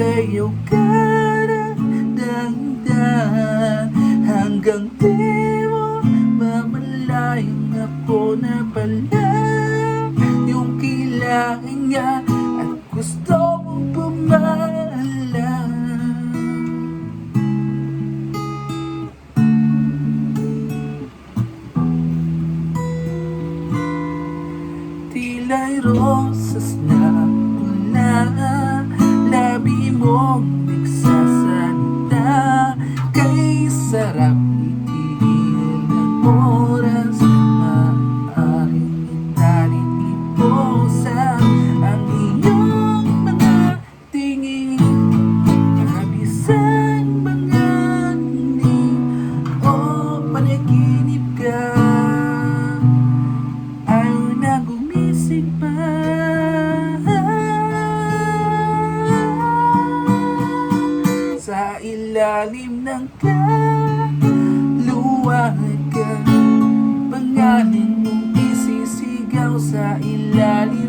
sa'yo karagdagan hanggang di mo mamalayang ako na pala yung kailangan niya at gusto mong pumahalan. Tila'y rosas na pula, labi mong nagsasalita, kay sarap itigil ng oras, maaaring italin iposan ang iyong mga tingin, nabisan mga ngiti o panaginip ka. Ayaw na gumising pa, sa ilalim ng kaluwagan, pangalan mong isisigaw sa ilalim